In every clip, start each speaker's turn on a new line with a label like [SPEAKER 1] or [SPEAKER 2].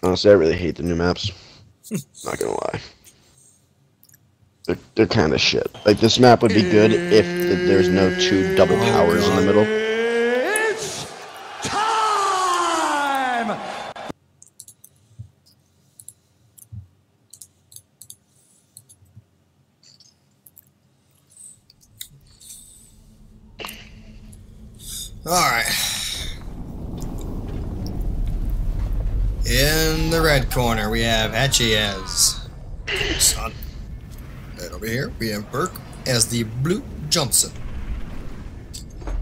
[SPEAKER 1] Honestly, I really hate the new maps. Not gonna lie. They're kind of shit. Like, this map would be good if there's no two double powers in the middle.
[SPEAKER 2] It's time! Alright. In the red corner, we have HecH1ZERO as Son. And over here, we have Berk as the blue Johnson.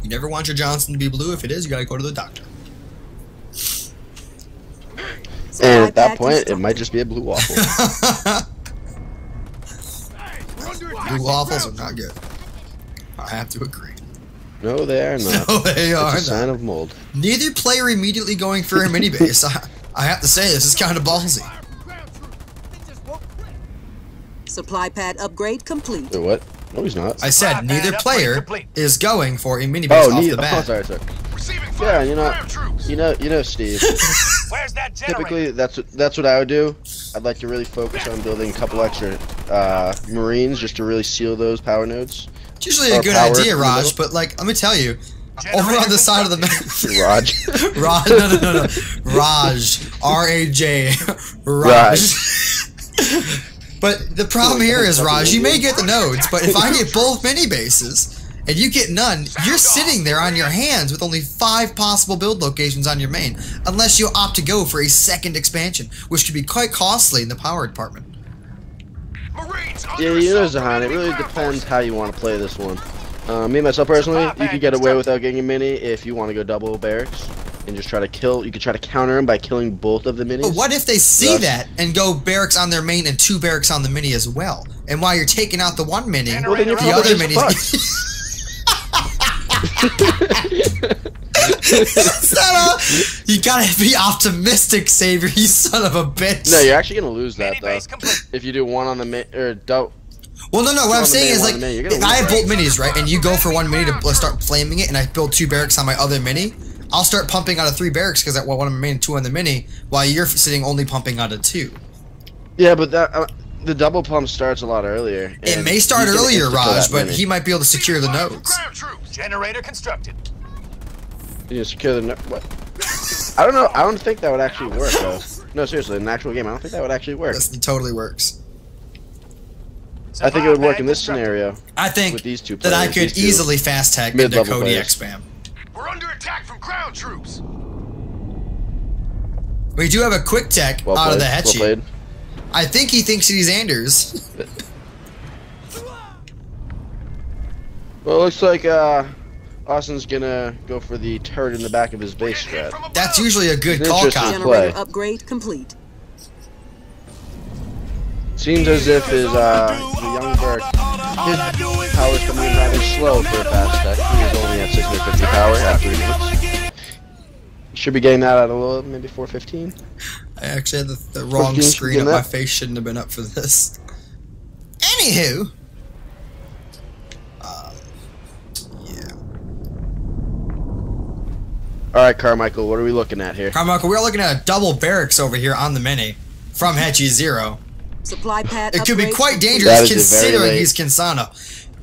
[SPEAKER 2] You never want your Johnson to be blue. If it is, you gotta go to the doctor.
[SPEAKER 1] And at that point, it might just be a blue waffle.
[SPEAKER 2] Blue waffles are not good. I have to agree.
[SPEAKER 1] No, they are not.
[SPEAKER 2] No, they are not.
[SPEAKER 1] It's a sign of mold.
[SPEAKER 2] Neither player immediately going for a mini base. I have to say, this is kind of ballsy.
[SPEAKER 3] Supply pad upgrade complete.
[SPEAKER 1] Wait, what? No, he's not.
[SPEAKER 2] I said neither player is going for a mini base off the bat.
[SPEAKER 1] Oh, sorry. Yeah, you know, Steve.
[SPEAKER 4] Where's that
[SPEAKER 1] Typically, that's what I would do. I'd like to really focus on building a couple extra Marines just to really seal those power nodes.
[SPEAKER 2] It's usually a good idea, Raj, but like, let me tell you, over on the side of the map,
[SPEAKER 1] Raj.
[SPEAKER 2] Raj, no, Raj, R-A-J, Raj. But the problem here is, Raj, you may get the nodes, but if I get both mini bases and you get none, you're sitting there on your hands with only 5 possible build locations on your main, unless you opt to go for a second expansion, which could be quite costly in the power department.
[SPEAKER 1] Yeah, you know, Zahan, it really depends how you want to play this one. Me, myself, personally, you could get away without getting a mini if you want to go double barracks and just try to kill. You could try to counter them by killing both of the minis.
[SPEAKER 2] But what if they see that and go barracks on their main and 2 barracks on the mini as well? And while you're taking out the one mini,
[SPEAKER 1] well, then
[SPEAKER 2] the other mini. You gotta be optimistic, Savior, you son of a bitch.
[SPEAKER 1] No, you're actually gonna lose that though. If you do one on the main or double.
[SPEAKER 2] Well, no. What I'm saying is, like, if I have both minis, right, and you go for one mini to start flaming it, and I build 2 barracks on my other mini, I'll start pumping out of 3 barracks because I want one on my main and 2 on the mini, while you're sitting only pumping out of 2.
[SPEAKER 1] Yeah, but that the double pump starts a lot earlier.
[SPEAKER 2] It may start earlier, Raj, but he might be able to secure the nodes.
[SPEAKER 4] Generator constructed.
[SPEAKER 1] You secure the what? I don't know. I don't think that would actually work though. No, seriously, in an actual game, I don't think that would actually work.
[SPEAKER 2] Yes, it totally works.
[SPEAKER 1] I think it would work in this scenario.
[SPEAKER 2] I think
[SPEAKER 1] with these two
[SPEAKER 2] that I could easily fast tag into Kodiak spam.
[SPEAKER 4] We're under attack from ground troops.
[SPEAKER 2] We do have a quick tech out of the HecH1ZERO.
[SPEAKER 1] Well played.
[SPEAKER 2] I think he thinks he's Anders.
[SPEAKER 1] Well, it looks like Austin's gonna go for the turret in the back of his base strat.
[SPEAKER 2] That's usually a good call, Cop.
[SPEAKER 3] Generator upgrade complete.
[SPEAKER 1] Seems as if his the young Berk, his power's coming in rather slow for a fast tech. He is only at 650 power after 3 minutes. Should be getting that at a little, maybe 415.
[SPEAKER 2] I actually had the wrong screen up. My face shouldn't have been up for this. Anywho. Yeah.
[SPEAKER 1] Alright, Carmichael, what are we looking at here?
[SPEAKER 2] Carmichael, we're looking at a double barracks over here on the mini from HecH1ZERO.
[SPEAKER 3] Supply pad
[SPEAKER 2] it could be quite dangerous considering he's Kinsano.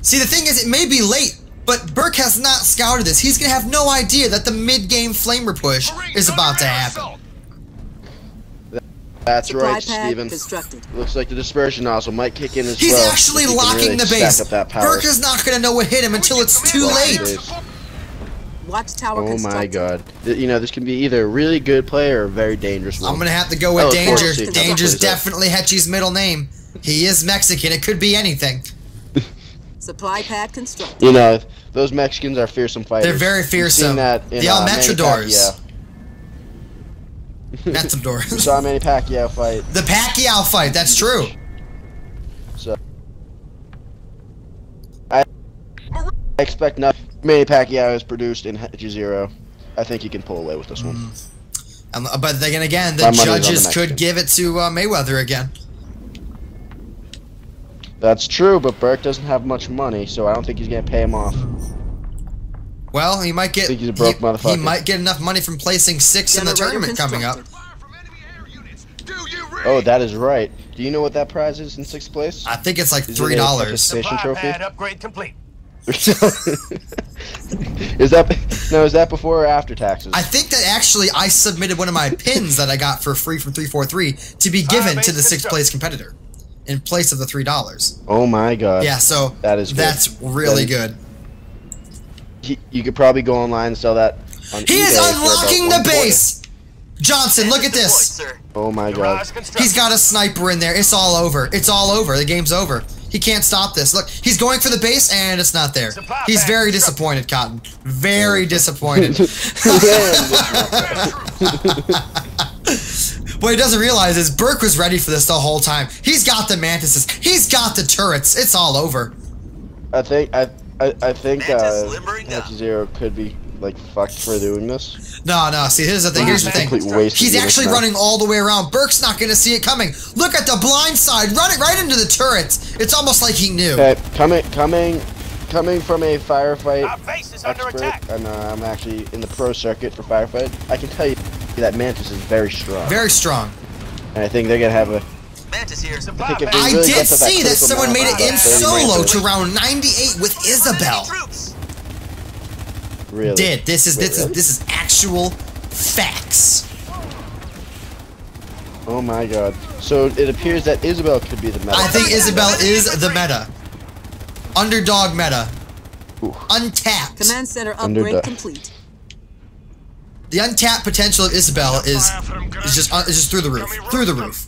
[SPEAKER 2] See, the thing is, it may be late, but Berk has not scouted this. He's going to have no idea that the mid-game flamer push is about to happen.
[SPEAKER 1] That's right, Steven. Looks like the dispersion nozzle might kick in as well.
[SPEAKER 2] He's actually locking the base. Berk is not going to know what hit him until it's too late.
[SPEAKER 3] Watch tower
[SPEAKER 1] oh my god. You know, this can be either a really good play or a very dangerous one.
[SPEAKER 2] I'm going to have to go with Danger. Danger's definitely HecH1ZERO's middle name. He is Mexican. It could be anything.
[SPEAKER 3] Supply pad constructed.
[SPEAKER 1] You know, those Mexicans are fearsome fighters.
[SPEAKER 2] They're very fearsome.
[SPEAKER 1] The
[SPEAKER 2] El Metrodors. Metrodors.
[SPEAKER 1] We saw a Manny Pacquiao fight.
[SPEAKER 2] The Pacquiao fight, that's true.
[SPEAKER 1] So, I expect nothing. Manny Pacquiao is produced in HecH1ZERO. I think he can pull away with this one.
[SPEAKER 2] But then again, the judges could give it to Mayweather again.
[SPEAKER 1] That's true, but Berk doesn't have much money, so I don't think he's gonna pay him off.
[SPEAKER 2] Well, he might get.
[SPEAKER 1] I think he's a broke motherfucker.
[SPEAKER 2] He might get enough money from placing 6th in the tournament coming up.
[SPEAKER 1] Oh, that is right. Do you know what that prize is in 6th place?
[SPEAKER 2] I think it's like
[SPEAKER 1] Is it a
[SPEAKER 2] $3.
[SPEAKER 1] participation
[SPEAKER 4] Supply
[SPEAKER 1] trophy?
[SPEAKER 4] pad upgrade complete.
[SPEAKER 1] Is that before or after taxes?
[SPEAKER 2] I think that actually I submitted one of my pins that I got for free from 343 to be given to the 6th place competitor in place of the $3.
[SPEAKER 1] Oh my god.
[SPEAKER 2] Yeah, so
[SPEAKER 1] that's
[SPEAKER 2] really good.
[SPEAKER 1] You could probably go online and sell that on
[SPEAKER 2] He is
[SPEAKER 1] eBay for
[SPEAKER 2] unlocking
[SPEAKER 1] about
[SPEAKER 2] the
[SPEAKER 1] $1.
[SPEAKER 2] base! Johnson, look at this!
[SPEAKER 1] Oh my god.
[SPEAKER 4] Garage constructed.
[SPEAKER 2] He's got a sniper in there. It's all over. It's all over. The game's over. He can't stop this. Look, he's going for the base and it's not there. He's very disappointed, Cotton. Very disappointed. What he doesn't realize is Berk was ready for this the whole time. He's got the mantises. He's got the turrets. It's all over.
[SPEAKER 1] I think HecH1ZERO could be like fucked for doing this.
[SPEAKER 2] No. See, here's the thing. Here's the thing.
[SPEAKER 1] Complete waste of
[SPEAKER 2] He's
[SPEAKER 1] units
[SPEAKER 2] actually
[SPEAKER 1] now.
[SPEAKER 2] running all the way around. Berk's not going to see it coming. Look at the blind side. Run it right into the turrets. It's almost like he knew.
[SPEAKER 1] Okay, coming from a firefight
[SPEAKER 4] Our base is under
[SPEAKER 1] expert,
[SPEAKER 4] attack.
[SPEAKER 1] and I'm actually in the pro circuit for firefight. I can tell you that Mantis is very strong,
[SPEAKER 2] Very strong.
[SPEAKER 1] and I think they're gonna have a.
[SPEAKER 4] Mantis here.
[SPEAKER 1] I
[SPEAKER 4] Supply
[SPEAKER 1] think if
[SPEAKER 4] pad.
[SPEAKER 1] they
[SPEAKER 2] I
[SPEAKER 1] really
[SPEAKER 2] did
[SPEAKER 1] get to
[SPEAKER 2] see that
[SPEAKER 1] critical
[SPEAKER 2] someone made
[SPEAKER 1] mass,
[SPEAKER 2] it in
[SPEAKER 1] about 30
[SPEAKER 2] solo
[SPEAKER 1] ranks,
[SPEAKER 2] to round 98 with Isabel.
[SPEAKER 4] Troops.
[SPEAKER 1] Really?
[SPEAKER 2] This is
[SPEAKER 1] Wait, really?
[SPEAKER 2] this is actual facts.
[SPEAKER 1] Oh my god. So it appears that Isabel could be the meta.
[SPEAKER 2] I think Isabel is the meta. Underdog meta.
[SPEAKER 1] Ooh.
[SPEAKER 3] Command
[SPEAKER 2] Untapped.
[SPEAKER 3] center
[SPEAKER 1] Under
[SPEAKER 3] upgrade
[SPEAKER 1] the-
[SPEAKER 3] complete.
[SPEAKER 2] The untapped potential of Isabel is just through the roof. Through the roof.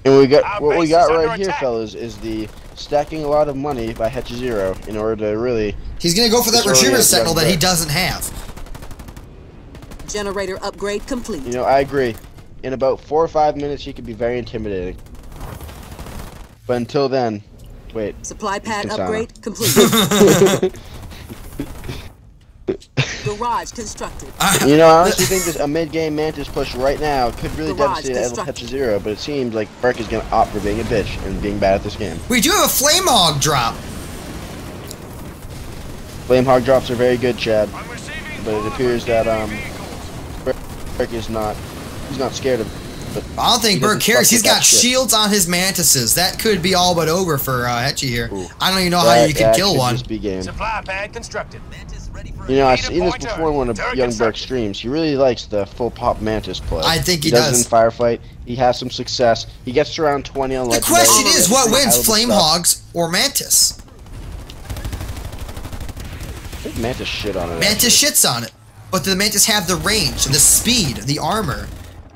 [SPEAKER 1] And
[SPEAKER 4] Our
[SPEAKER 1] what we
[SPEAKER 4] base
[SPEAKER 1] got
[SPEAKER 4] is under
[SPEAKER 1] right here,
[SPEAKER 4] attack.
[SPEAKER 1] fellas, is the stacking a lot of money by HecH1ZERO in order to really.
[SPEAKER 2] He's gonna go for that
[SPEAKER 1] It's already
[SPEAKER 2] retriever
[SPEAKER 1] at
[SPEAKER 2] sentinel that he
[SPEAKER 1] Berk.
[SPEAKER 2] doesn't have.
[SPEAKER 3] Generator upgrade complete.
[SPEAKER 1] You know, I agree. In about 4 or 5 minutes, he could be very intimidating. But until then, wait.
[SPEAKER 3] Supply pad
[SPEAKER 1] Kasana.
[SPEAKER 3] upgrade complete. Garage constructed.
[SPEAKER 1] You know, I honestly think this a mid-game Mantis push right now could really
[SPEAKER 3] Garage
[SPEAKER 1] devastate
[SPEAKER 3] constructed.
[SPEAKER 1] HecH1ZERO, but it seems like Berk is going to opt for being a bitch and being bad at this game.
[SPEAKER 2] We do have a flame hog drop.
[SPEAKER 1] Flame Hog drops are very good, Chad, but it appears that Berk is not. He's not scared of. But
[SPEAKER 2] I don't think
[SPEAKER 1] he
[SPEAKER 2] Berk
[SPEAKER 1] doesn't
[SPEAKER 2] cares.
[SPEAKER 1] fuck
[SPEAKER 2] He's
[SPEAKER 1] with that
[SPEAKER 2] got
[SPEAKER 1] shit.
[SPEAKER 2] shields on his mantises. That could be all but over for HecH1 here.
[SPEAKER 1] Ooh.
[SPEAKER 2] I don't even know how you could kill
[SPEAKER 1] could
[SPEAKER 2] one.
[SPEAKER 1] just be game.
[SPEAKER 4] Supply pad constructed. Mantis ready for
[SPEAKER 1] You know, I've
[SPEAKER 4] Leader
[SPEAKER 1] seen this
[SPEAKER 4] pointer.
[SPEAKER 1] before in one of
[SPEAKER 4] Turret
[SPEAKER 1] young Berk's
[SPEAKER 4] constructed.
[SPEAKER 1] streams. He really likes the full pop Mantis play.
[SPEAKER 2] I think he
[SPEAKER 1] does
[SPEAKER 2] does.
[SPEAKER 1] it in firefight. He has some success. He gets to around 20 on
[SPEAKER 2] The
[SPEAKER 1] legendary.
[SPEAKER 2] question is, what wins,
[SPEAKER 1] Hell of a
[SPEAKER 2] flame
[SPEAKER 1] stuff.
[SPEAKER 2] hogs or mantis?
[SPEAKER 1] I think Mantis shit on it.
[SPEAKER 2] Mantis shits on it, but the mantis have the range, the speed, the armor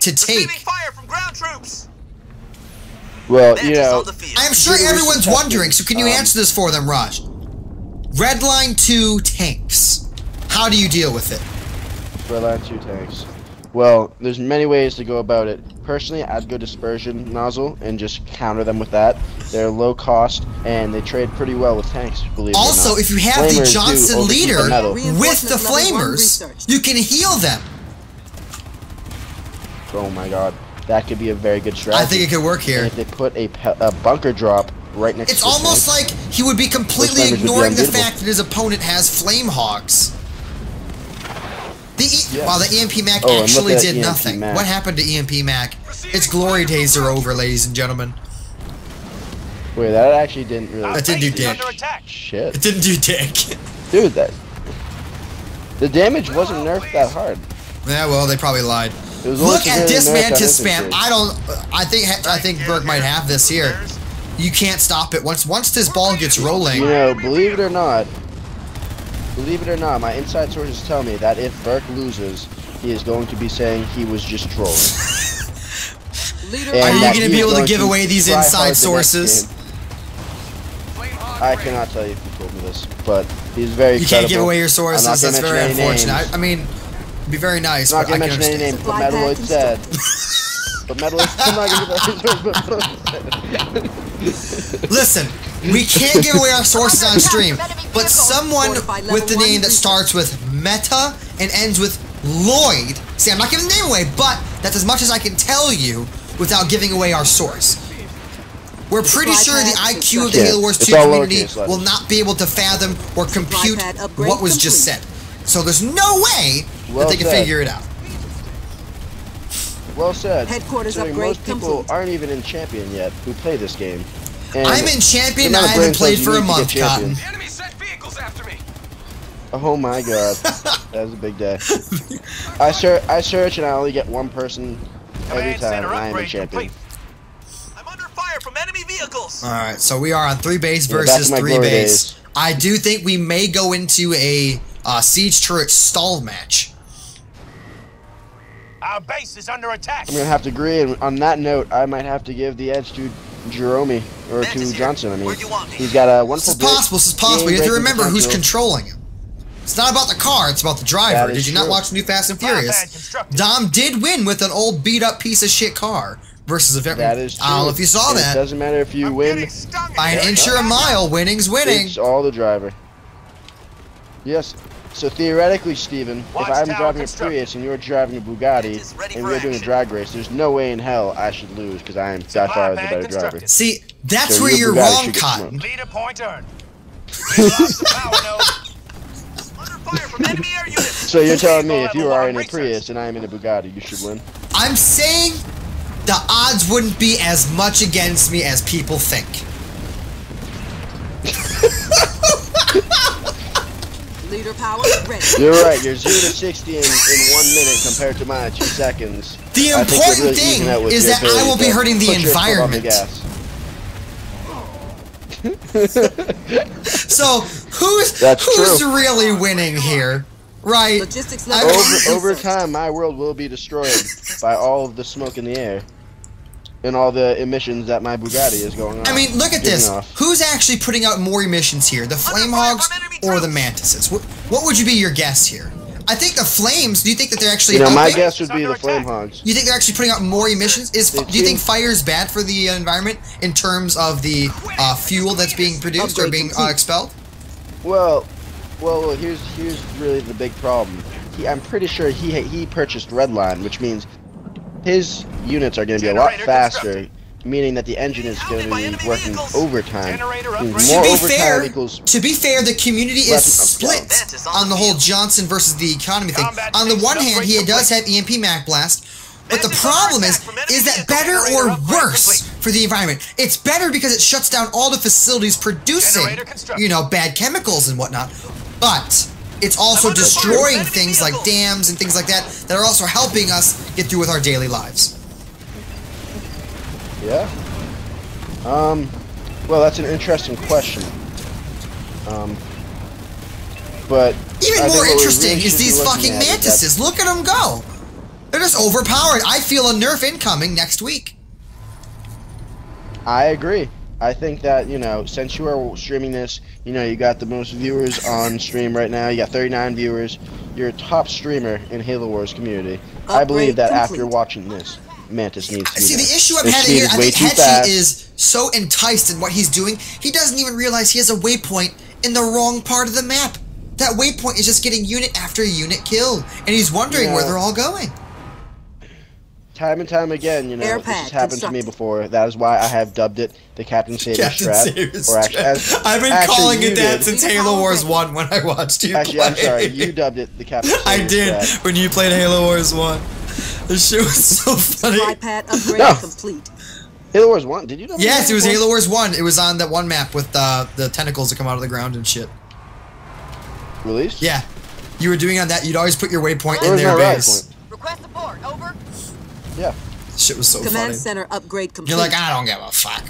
[SPEAKER 2] to
[SPEAKER 4] Receiving
[SPEAKER 2] take.
[SPEAKER 4] fire from ground troops.
[SPEAKER 1] Well, you know,
[SPEAKER 2] I'm sure
[SPEAKER 1] Generation
[SPEAKER 2] everyone's
[SPEAKER 1] testing,
[SPEAKER 2] wondering, so can you answer this for them, Raj? Redline 2 tanks. How do you deal with it?
[SPEAKER 1] Redline 2 tanks. Well, there's many ways to go about it. Personally, I'd go dispersion nozzle and just counter them with that. They're low cost and they trade pretty well with tanks, believe it or
[SPEAKER 2] Also,
[SPEAKER 1] not.
[SPEAKER 2] if you have the
[SPEAKER 1] Flamers do
[SPEAKER 2] Johnson
[SPEAKER 1] overheat
[SPEAKER 2] leader
[SPEAKER 1] the metal.
[SPEAKER 2] with the
[SPEAKER 3] Reinforcement level one
[SPEAKER 2] flamers,
[SPEAKER 3] researched.
[SPEAKER 2] you can heal them.
[SPEAKER 1] Oh my god, that could be a very good strategy.
[SPEAKER 2] I think it could work
[SPEAKER 1] And
[SPEAKER 2] here.
[SPEAKER 1] if they put a bunker drop right next
[SPEAKER 2] It's
[SPEAKER 1] to the
[SPEAKER 2] almost
[SPEAKER 1] tank,
[SPEAKER 2] like he would be completely
[SPEAKER 1] Those flamers would be
[SPEAKER 2] ignoring the
[SPEAKER 1] unbeatable.
[SPEAKER 2] fact that his opponent has flame hogs.
[SPEAKER 1] Yes.
[SPEAKER 2] Wow, the EMP Mac
[SPEAKER 1] Oh, and look
[SPEAKER 2] actually
[SPEAKER 1] at
[SPEAKER 2] did
[SPEAKER 1] EMP
[SPEAKER 2] nothing.
[SPEAKER 1] Mac.
[SPEAKER 2] What happened to EMP Mac? Its glory days are over, ladies and gentlemen.
[SPEAKER 1] Wait, that actually didn't really.
[SPEAKER 4] Our
[SPEAKER 2] It didn't do
[SPEAKER 4] base is
[SPEAKER 2] dick.
[SPEAKER 4] under attack.
[SPEAKER 1] Shit,
[SPEAKER 2] It didn't do dick.
[SPEAKER 1] dude, the damage wasn't nerfed that hard.
[SPEAKER 2] Yeah, well, they probably lied.
[SPEAKER 1] It was only
[SPEAKER 2] Look at
[SPEAKER 1] severely
[SPEAKER 2] this
[SPEAKER 1] nerfed on
[SPEAKER 2] mantis spam.
[SPEAKER 1] infantry.
[SPEAKER 2] I think Berk might have this here. You can't stop it once this ball gets rolling.
[SPEAKER 1] You know, believe it or not, my inside sources tell me that if Berk loses, he is going to be saying he was just trolling.
[SPEAKER 3] Leader
[SPEAKER 1] And
[SPEAKER 2] Are you
[SPEAKER 1] that
[SPEAKER 2] going to
[SPEAKER 1] he's
[SPEAKER 2] be able to
[SPEAKER 1] going
[SPEAKER 2] give away these
[SPEAKER 1] try hard
[SPEAKER 2] inside
[SPEAKER 1] the next
[SPEAKER 2] sources?
[SPEAKER 1] game. I cannot tell you if he told me this, but he's very
[SPEAKER 2] You can't give
[SPEAKER 1] credible.
[SPEAKER 2] away your
[SPEAKER 1] I'm
[SPEAKER 2] sources.
[SPEAKER 1] not gonna
[SPEAKER 2] That's very
[SPEAKER 1] mention any
[SPEAKER 2] unfortunate.
[SPEAKER 1] names.
[SPEAKER 2] I mean, it'd be very nice,
[SPEAKER 1] I'm not
[SPEAKER 2] but I
[SPEAKER 1] gonna
[SPEAKER 2] can
[SPEAKER 1] mention any
[SPEAKER 2] understand.
[SPEAKER 1] names, but
[SPEAKER 3] Supply pad
[SPEAKER 1] Metaloid said.
[SPEAKER 3] constructed.
[SPEAKER 1] But Metaloid, I'm not gonna give away his sources, but
[SPEAKER 2] Listen, we can't give away our sources on stream, but someone with the name that starts with Meta and ends with Lloyd. See, I'm not giving the name away, but that's as much as I can tell you without giving away our source. We're pretty sure the IQ of the
[SPEAKER 1] Yeah,
[SPEAKER 2] Halo Wars
[SPEAKER 1] it's
[SPEAKER 2] 2
[SPEAKER 1] all
[SPEAKER 2] community
[SPEAKER 1] lowercase letters.
[SPEAKER 2] will not be able to fathom or compute
[SPEAKER 3] pad upgrade
[SPEAKER 2] what was just
[SPEAKER 3] complete.
[SPEAKER 2] said. So there's no way
[SPEAKER 1] Well
[SPEAKER 2] that they can
[SPEAKER 1] said.
[SPEAKER 2] figure it out.
[SPEAKER 1] Well said.
[SPEAKER 3] Headquarters
[SPEAKER 1] Considering
[SPEAKER 3] upgrade
[SPEAKER 1] most people
[SPEAKER 3] complete.
[SPEAKER 1] aren't even in Champion yet who play this game. And
[SPEAKER 2] I'm in Champion and
[SPEAKER 1] the amount
[SPEAKER 2] I
[SPEAKER 1] of
[SPEAKER 2] haven't
[SPEAKER 1] brain
[SPEAKER 2] played
[SPEAKER 1] cells
[SPEAKER 2] for
[SPEAKER 1] you
[SPEAKER 2] a
[SPEAKER 1] need to
[SPEAKER 2] month,
[SPEAKER 1] get
[SPEAKER 2] Cotton.
[SPEAKER 1] Champion.
[SPEAKER 4] The enemy sent vehicles after me.
[SPEAKER 1] Oh my god. That was a big day. I search and I only get one person every
[SPEAKER 4] Command
[SPEAKER 1] time
[SPEAKER 4] center
[SPEAKER 1] and I am in
[SPEAKER 4] upgrade
[SPEAKER 1] Champion.
[SPEAKER 4] complete. I'm under fire from enemy vehicles.
[SPEAKER 2] Alright, so we are on 3 base
[SPEAKER 1] Yeah, back
[SPEAKER 2] versus
[SPEAKER 1] in my
[SPEAKER 2] 3
[SPEAKER 1] glory
[SPEAKER 2] base.
[SPEAKER 1] days.
[SPEAKER 2] I do think we may go into a siege turret stall match.
[SPEAKER 4] Our base is under attack.
[SPEAKER 1] I'm gonna have to agree, and on that note, I might have to give the edge to Jerome or
[SPEAKER 4] Mantis
[SPEAKER 1] to
[SPEAKER 4] here.
[SPEAKER 1] Johnson. I mean,
[SPEAKER 4] Where do you want me?
[SPEAKER 1] he's got a
[SPEAKER 2] This
[SPEAKER 1] wonderful.
[SPEAKER 2] is possible, this is possible. You have to remember who's controlling him. It's not about the car, it's about the driver.
[SPEAKER 1] That is
[SPEAKER 2] Did you not
[SPEAKER 1] true.
[SPEAKER 2] watch New Fast and
[SPEAKER 4] Fire pad
[SPEAKER 2] Furious?
[SPEAKER 4] constructed.
[SPEAKER 2] Dom did win with an old beat up piece of shit car versus a very.
[SPEAKER 1] That is true.
[SPEAKER 2] I don't know if you saw
[SPEAKER 1] And
[SPEAKER 2] that.
[SPEAKER 1] It doesn't matter if you
[SPEAKER 4] I'm
[SPEAKER 1] win.
[SPEAKER 4] getting stung
[SPEAKER 2] By an
[SPEAKER 4] again.
[SPEAKER 2] inch or a mile, winning's winning.
[SPEAKER 1] It's all the driver. Yes. So theoretically, Steven, if
[SPEAKER 4] Watch
[SPEAKER 1] I'm
[SPEAKER 4] tower
[SPEAKER 1] driving a
[SPEAKER 4] constructed.
[SPEAKER 1] Prius and you're driving a Bugatti
[SPEAKER 4] Mantis ready
[SPEAKER 1] and
[SPEAKER 4] for
[SPEAKER 1] we're doing a
[SPEAKER 4] action.
[SPEAKER 1] drag race, there's no way in hell I should lose because I am by
[SPEAKER 4] Supply
[SPEAKER 1] far the
[SPEAKER 4] pad
[SPEAKER 1] better driver.
[SPEAKER 4] constructed.
[SPEAKER 2] See, that's
[SPEAKER 1] So
[SPEAKER 2] where
[SPEAKER 1] your
[SPEAKER 2] you're
[SPEAKER 1] Bugatti
[SPEAKER 2] wrong,
[SPEAKER 1] should get
[SPEAKER 2] Cotton.
[SPEAKER 1] smoked.
[SPEAKER 4] Leader point earned. We lost the power node. Under fire from enemy air units.
[SPEAKER 1] So you're telling me if
[SPEAKER 4] Vehicle
[SPEAKER 1] you
[SPEAKER 4] level
[SPEAKER 1] are
[SPEAKER 4] one
[SPEAKER 1] in a
[SPEAKER 4] research.
[SPEAKER 1] Prius and I am in a Bugatti, you should win?
[SPEAKER 2] I'm saying the odds wouldn't be as much against me as people think.
[SPEAKER 3] Leader power ready.
[SPEAKER 1] You're right. You're 0 to 60 in 1 minute compared to my 2 seconds.
[SPEAKER 2] The
[SPEAKER 1] I think you're
[SPEAKER 2] important
[SPEAKER 1] really
[SPEAKER 2] thing
[SPEAKER 1] easing out with
[SPEAKER 2] is
[SPEAKER 1] your
[SPEAKER 2] that I will be
[SPEAKER 1] ability
[SPEAKER 2] hurting
[SPEAKER 1] to
[SPEAKER 2] the
[SPEAKER 1] put your foot on the
[SPEAKER 2] environment.
[SPEAKER 1] gas.
[SPEAKER 2] So who's
[SPEAKER 1] That's true.
[SPEAKER 2] really winning here? Right.
[SPEAKER 3] Logistics
[SPEAKER 2] I-
[SPEAKER 3] level.
[SPEAKER 1] Over time, my world will be destroyed by all of the smoke in the air and all the emissions that my Bugatti is going on.
[SPEAKER 2] I mean, look at
[SPEAKER 1] giving
[SPEAKER 2] this.
[SPEAKER 1] off.
[SPEAKER 2] Who's actually putting out more emissions here? The flame
[SPEAKER 4] fire
[SPEAKER 2] hogs
[SPEAKER 4] from enemy
[SPEAKER 2] or the
[SPEAKER 4] troops.
[SPEAKER 2] mantises? What would you be your guess here? I think the flames. Do you think that they're actually?
[SPEAKER 1] You know, my
[SPEAKER 2] upping-
[SPEAKER 1] guess would be
[SPEAKER 4] Under
[SPEAKER 1] the flame
[SPEAKER 4] attack.
[SPEAKER 1] hogs.
[SPEAKER 2] You think they're actually putting out more emissions? Do you think
[SPEAKER 1] seem-
[SPEAKER 2] fire is bad for the environment in terms of the fuel that's being produced or
[SPEAKER 3] Upgrade
[SPEAKER 2] being
[SPEAKER 3] complete.
[SPEAKER 2] expelled?
[SPEAKER 1] Well, here's really the big problem. I'm pretty sure he purchased Redline, which means his units are going to be a lot
[SPEAKER 4] Generator
[SPEAKER 1] faster,
[SPEAKER 4] constructed.
[SPEAKER 1] meaning that the engine is going to be working overtime.
[SPEAKER 4] Generator
[SPEAKER 1] Means
[SPEAKER 4] upgrade.
[SPEAKER 1] more
[SPEAKER 2] To be
[SPEAKER 1] overtime
[SPEAKER 2] fair,
[SPEAKER 1] equals
[SPEAKER 2] the community is
[SPEAKER 1] Less
[SPEAKER 2] split
[SPEAKER 4] Mantis on
[SPEAKER 2] on the
[SPEAKER 4] the
[SPEAKER 2] whole
[SPEAKER 4] field.
[SPEAKER 2] Johnson versus the economy thing.
[SPEAKER 4] Combat
[SPEAKER 2] On the
[SPEAKER 4] station
[SPEAKER 2] one hand,
[SPEAKER 4] upgrade
[SPEAKER 2] he does
[SPEAKER 4] complete.
[SPEAKER 2] have EMP Mac Blast, but the
[SPEAKER 4] Mantis
[SPEAKER 2] problem
[SPEAKER 4] under
[SPEAKER 2] is
[SPEAKER 4] attack from enemy
[SPEAKER 2] that
[SPEAKER 4] vehicle.
[SPEAKER 2] better or
[SPEAKER 4] Generator upgrade
[SPEAKER 2] worse
[SPEAKER 4] complete.
[SPEAKER 2] for the environment? It's better because it shuts down all the facilities producing,
[SPEAKER 4] Generator constructed.
[SPEAKER 2] bad chemicals and whatnot. But it's also
[SPEAKER 4] I'm under fire
[SPEAKER 2] destroying
[SPEAKER 4] from enemy
[SPEAKER 2] things like
[SPEAKER 4] vehicles.
[SPEAKER 2] dams and things like that that are also helping us get through with our daily lives.
[SPEAKER 1] yeah. Well, that's an interesting question. But
[SPEAKER 2] Even
[SPEAKER 1] I think
[SPEAKER 2] more
[SPEAKER 1] what we
[SPEAKER 2] interesting
[SPEAKER 1] really
[SPEAKER 2] is
[SPEAKER 1] should be
[SPEAKER 2] these
[SPEAKER 1] looking
[SPEAKER 2] fucking
[SPEAKER 1] at is that-
[SPEAKER 2] mantises. Look at them go. They're just overpowered. I feel a nerf incoming next week.
[SPEAKER 1] I agree. I think that, since you are streaming this, you got the most viewers on stream right now. You got 39 viewers. You're a top streamer in Halo Wars community. I believe that after
[SPEAKER 3] complete.
[SPEAKER 1] watching this, Mantis needs to be
[SPEAKER 2] See, the
[SPEAKER 1] there.
[SPEAKER 2] issue I'm
[SPEAKER 1] His
[SPEAKER 2] having
[SPEAKER 1] speed
[SPEAKER 2] here,
[SPEAKER 1] is
[SPEAKER 2] I
[SPEAKER 1] way
[SPEAKER 2] think
[SPEAKER 1] too
[SPEAKER 2] HecH1ZERO
[SPEAKER 1] fast.
[SPEAKER 2] is so enticed in what he's doing, he doesn't even realize he has a waypoint in the wrong part of the map. That waypoint is just getting unit after unit killed, and he's wondering where
[SPEAKER 1] Yeah.
[SPEAKER 2] they're all going.
[SPEAKER 1] Time and time again,
[SPEAKER 3] Air
[SPEAKER 1] this
[SPEAKER 3] pad
[SPEAKER 1] has happened to me
[SPEAKER 3] constructed.
[SPEAKER 1] before. That is why I have dubbed it the Captain Saber strat. Or actually,
[SPEAKER 2] I've been
[SPEAKER 1] actually,
[SPEAKER 2] calling
[SPEAKER 1] you
[SPEAKER 2] it that
[SPEAKER 1] did.
[SPEAKER 2] since Halo Wars 1 when I watched you
[SPEAKER 1] Actually,
[SPEAKER 2] play.
[SPEAKER 1] I'm sorry. You dubbed it the Captain Saber
[SPEAKER 2] I did
[SPEAKER 1] strat.
[SPEAKER 2] when you played Halo Wars 1. This shit was so funny.
[SPEAKER 3] Supply pad upgrade
[SPEAKER 1] No.
[SPEAKER 3] complete.
[SPEAKER 1] Halo Wars 1? Did you dub
[SPEAKER 2] Yes, it was
[SPEAKER 1] before?
[SPEAKER 2] Halo Wars 1. It was on that one map with the tentacles that come out of the ground and shit.
[SPEAKER 1] Released?
[SPEAKER 2] Yeah. You were doing on that, you'd always put your waypoint
[SPEAKER 1] Where
[SPEAKER 2] in
[SPEAKER 1] was
[SPEAKER 2] their
[SPEAKER 1] my rally
[SPEAKER 2] base.
[SPEAKER 1] point?
[SPEAKER 4] Request support. Over.
[SPEAKER 1] Yeah.
[SPEAKER 2] Shit was so
[SPEAKER 3] Command
[SPEAKER 2] funny.
[SPEAKER 3] center upgrade complete.
[SPEAKER 2] You're like, I don't give a fuck.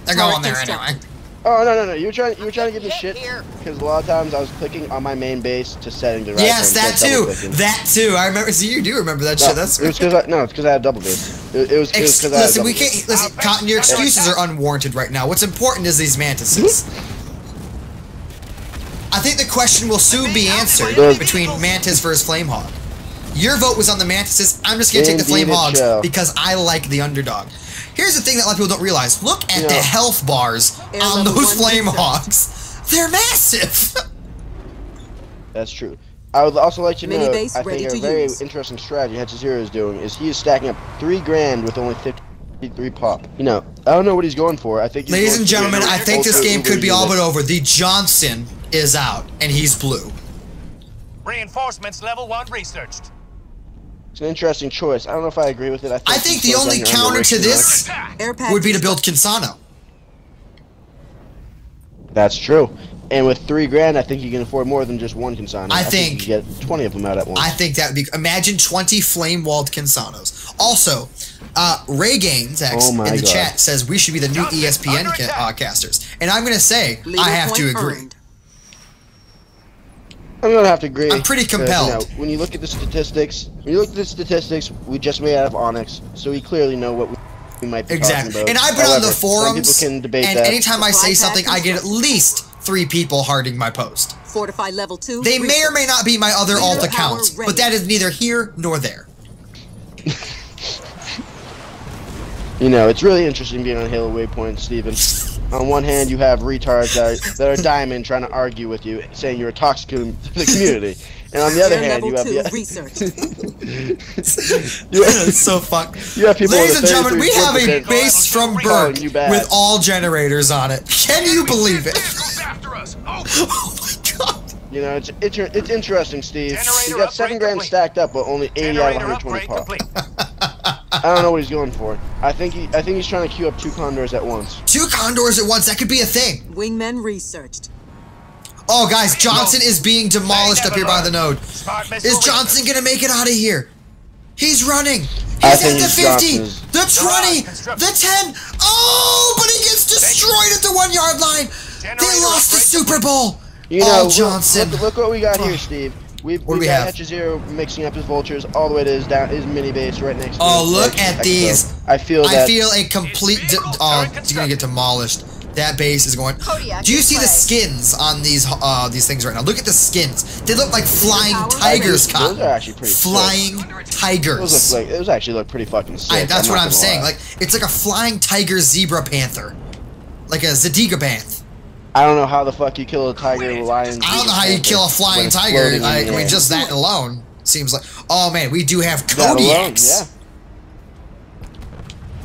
[SPEAKER 2] They're
[SPEAKER 3] Turret
[SPEAKER 2] going there
[SPEAKER 3] constructed.
[SPEAKER 2] anyway.
[SPEAKER 1] Oh no! You were trying to give me shit
[SPEAKER 4] Here.
[SPEAKER 1] because a lot of times I was clicking on my main base to setting the right.
[SPEAKER 2] Yes,
[SPEAKER 1] button,
[SPEAKER 2] that
[SPEAKER 1] so
[SPEAKER 2] too.
[SPEAKER 1] double-clicking.
[SPEAKER 2] That too. I remember. See, you do remember that
[SPEAKER 1] No,
[SPEAKER 2] shit. That's
[SPEAKER 1] it was because I had double base. It was because I had
[SPEAKER 2] listen,
[SPEAKER 1] double
[SPEAKER 2] we
[SPEAKER 1] base.
[SPEAKER 2] can't. Listen, Cotton, your excuses are unwarranted right now. What's important is these mantises. I think the question will soon be answered
[SPEAKER 1] Does-
[SPEAKER 2] between Mantis versus Flamehawk. Your vote was on the Mantises. I'm just gonna take the
[SPEAKER 1] Indeed it
[SPEAKER 2] Flamehogs
[SPEAKER 1] shall.
[SPEAKER 2] because I like the underdog. Here's the thing that a lot of people don't realize. Look at the
[SPEAKER 1] Yeah.
[SPEAKER 2] health bars
[SPEAKER 3] Air
[SPEAKER 2] on
[SPEAKER 3] level
[SPEAKER 2] those
[SPEAKER 3] 1
[SPEAKER 2] Flamehogs. They're massive.
[SPEAKER 1] That's true. I would also like to
[SPEAKER 3] Mini
[SPEAKER 1] know.
[SPEAKER 3] base
[SPEAKER 1] I
[SPEAKER 3] ready
[SPEAKER 1] think a
[SPEAKER 3] to
[SPEAKER 1] very
[SPEAKER 3] use.
[SPEAKER 1] interesting strategy HecH1ZERO is doing is he is stacking up $3 grand with only 53 pop. I don't know what he's going for. I think. He's
[SPEAKER 2] Ladies
[SPEAKER 1] going
[SPEAKER 2] and
[SPEAKER 1] for
[SPEAKER 2] gentlemen,
[SPEAKER 1] the
[SPEAKER 2] I think this
[SPEAKER 1] ultra
[SPEAKER 2] game could be
[SPEAKER 1] uber
[SPEAKER 2] all but
[SPEAKER 1] unit.
[SPEAKER 2] over. The Johnson is out, and he's blue.
[SPEAKER 4] Reinforcements level 1 researched.
[SPEAKER 1] It's an interesting choice. I don't know if I agree with it.
[SPEAKER 2] I think the only counter to this would be to build Kinsano.
[SPEAKER 1] That's true. And with $3 grand, I think you can afford more than just one Kinsano.
[SPEAKER 2] I think
[SPEAKER 1] you get 20 of them out at once.
[SPEAKER 2] I think that would be. Imagine 20 flame-walled Kinsanos. Also, Ray Gaines in the chat says we should be the new ESPN casters, and I'm gonna say I have to agree.
[SPEAKER 1] I'm gonna have to agree.
[SPEAKER 2] I'm pretty compelled.
[SPEAKER 1] You know, when you look at the statistics, we just made out of Onyx, so we clearly know what we might be talking about.
[SPEAKER 2] And I've been on the forums,
[SPEAKER 1] some people can debate
[SPEAKER 2] and
[SPEAKER 1] that.
[SPEAKER 2] anytime I say something, I get at least 3 people hearting my post.
[SPEAKER 3] Fortify level 2.
[SPEAKER 2] They may or may not be my other alt accounts, but that is neither here nor there.
[SPEAKER 1] You know, it's really interesting being on Halo Waypoint, Steven. On one hand, you have retards that are diamond trying to argue with you, saying you're a toxic to the community. And on the other hand, you have the
[SPEAKER 3] research.
[SPEAKER 2] It's so fuck.
[SPEAKER 1] You have people.
[SPEAKER 2] Ladies and gentlemen, we have a base from Berk with all generators on it. Can you believe it? Oh my god.
[SPEAKER 1] You know, it's interesting, Steve. He's got $7 grand stacked up, but only 80 out of 120 pop. I don't know what he's going for. I think he's trying to queue up 2 condors at once.
[SPEAKER 2] 2 condors at once. That could be a thing.
[SPEAKER 3] Wingmen researched.
[SPEAKER 2] Oh, guys, Johnson is being demolished up here by the node. Is Johnson gonna make it out of here? He's running. He's at the 50, the 20, the 10. Oh, but he gets destroyed at the 1 yard line. They lost the Super Bowl.
[SPEAKER 1] You know,
[SPEAKER 2] Johnson.
[SPEAKER 1] Look what we got here, Steve. We got HecH1ZERO mixing up his vultures all the way to his mini base right next to
[SPEAKER 2] Oh, look at these.
[SPEAKER 1] I feel
[SPEAKER 2] a complete... oh, he's going to get demolished. That base is going... Do you see the skins on these things right now? Look at the skins. They look like flying tigers,
[SPEAKER 1] Those are actually pretty
[SPEAKER 2] flying tigers.
[SPEAKER 1] Those actually look pretty fucking sick.
[SPEAKER 2] That's what I'm saying. Like, it's like a flying tiger zebra panther. Like a Zedigabanth.
[SPEAKER 1] I don't know how the fuck you kill a tiger or lion.
[SPEAKER 2] I don't know how you kill a flying tiger. I mean, just that alone seems like... Oh, man, we do have Kodiaks.
[SPEAKER 1] Yeah.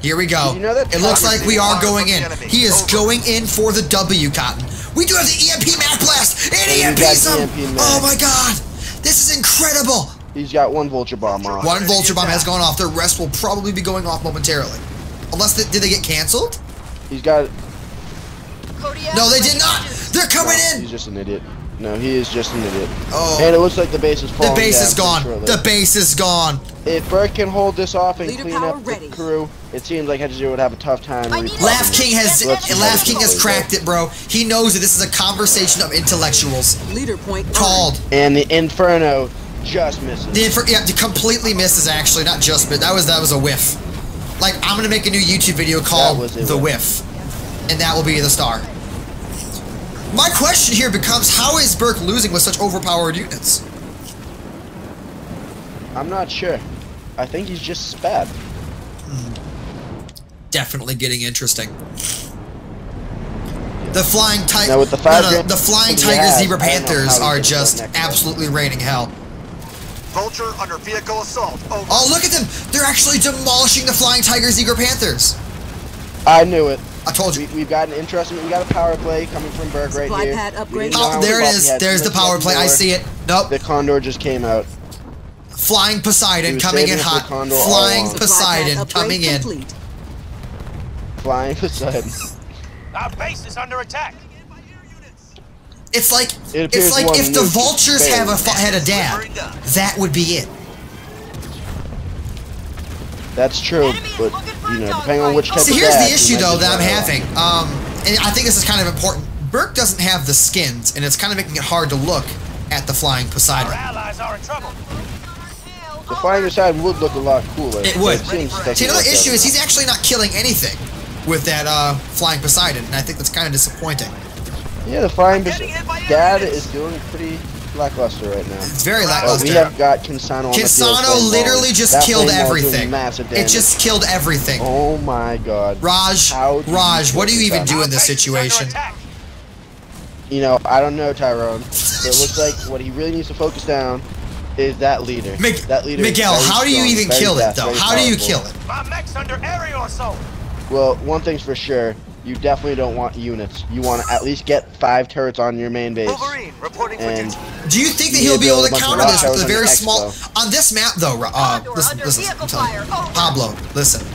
[SPEAKER 2] Here we go.
[SPEAKER 1] You know
[SPEAKER 2] it looks like we are going in. He is going in for the W, Cotton. We do have the EMP Map Blast! It EMPs him! Oh my god! This is incredible!
[SPEAKER 1] He's got 1 Vulture Bomb off.
[SPEAKER 2] 1 Vulture Bomb has gone off. The rest will probably be going off momentarily. Unless, did they get canceled?
[SPEAKER 1] He's got...
[SPEAKER 2] No, they did not! They're coming in!
[SPEAKER 1] He's just an idiot. No, he is just an idiot.
[SPEAKER 2] Oh.
[SPEAKER 1] And it looks like the base is falling.
[SPEAKER 2] The base is gone. The base is gone.
[SPEAKER 1] If Berk can hold this off and clean up the crew, it seems like HecH1ZERO would have a tough time.
[SPEAKER 2] Laugh King has cracked it, bro. He knows that this is a conversation of intellectuals.
[SPEAKER 3] Leader point
[SPEAKER 2] called.
[SPEAKER 1] And the Inferno just misses.
[SPEAKER 2] Completely misses actually, not just, but that was a whiff. Like, I'm gonna make a new YouTube video called The Whiff, and that will be the star. My question here becomes, how is Berk losing with such overpowered units?
[SPEAKER 1] I'm not sure. I think he's just bad.
[SPEAKER 2] Definitely getting interesting. The flying tiger, the flying tiger zebra panthers are just absolutely raining hell.
[SPEAKER 4] Vulture under vehicle assault. Over.
[SPEAKER 2] Oh, look at them! They're actually demolishing the flying tiger zebra panthers.
[SPEAKER 1] I knew it.
[SPEAKER 2] I told you.
[SPEAKER 1] We've got an interesting. We got a power play coming from Berk right here.
[SPEAKER 2] Oh, there it is. There's the power play. I see it. Nope.
[SPEAKER 1] The Condor just came out.
[SPEAKER 2] Flying Poseidon coming in hot. Flying Poseidon coming in.
[SPEAKER 1] Flying Poseidon.
[SPEAKER 4] Our base is under attack.
[SPEAKER 2] It's like if the vultures had a dad, that would be it.
[SPEAKER 1] That's true, but you know, depending on which type of dad.
[SPEAKER 2] See, here's the issue though that I'm having. And I think this is kind of important. Berk doesn't have the skins, and it's kind of making it hard to look at the flying Poseidon.
[SPEAKER 4] Our allies are in trouble.
[SPEAKER 1] The flying Poseidon would look a lot cooler.
[SPEAKER 2] It would. See, another issue is he's actually not killing anything with that flying Poseidon, and I think that's kind of disappointing.
[SPEAKER 1] Yeah, the flying dad is doing pretty lackluster right now.
[SPEAKER 2] It's very lackluster.
[SPEAKER 1] We have got Kinsano on the field.
[SPEAKER 2] Kinsano literally just killed everything. It just killed everything.
[SPEAKER 1] Oh my god.
[SPEAKER 2] Raj, what do you even do in this situation?
[SPEAKER 1] You know, I don't know, Tyrone. But it looks like what he really needs to focus down is that leader. That leader.
[SPEAKER 2] Miguel, how do you even kill it, though? How do you kill it?
[SPEAKER 4] My mech's under aerial assault.
[SPEAKER 1] Well, one thing's for sure. you definitely don't want units. You want to at least get 5 turrets on your main base.
[SPEAKER 4] Wolverine reporting for
[SPEAKER 1] And
[SPEAKER 4] duty.
[SPEAKER 2] Do you think that
[SPEAKER 1] you
[SPEAKER 2] he'll be
[SPEAKER 1] build
[SPEAKER 2] able
[SPEAKER 1] a
[SPEAKER 2] to
[SPEAKER 1] bunch of
[SPEAKER 2] counter
[SPEAKER 1] rock
[SPEAKER 2] this
[SPEAKER 1] towers
[SPEAKER 2] with a
[SPEAKER 1] on the
[SPEAKER 2] very
[SPEAKER 1] expo.
[SPEAKER 2] small... On this map, though, listen, I'm telling you. Pablo, listen.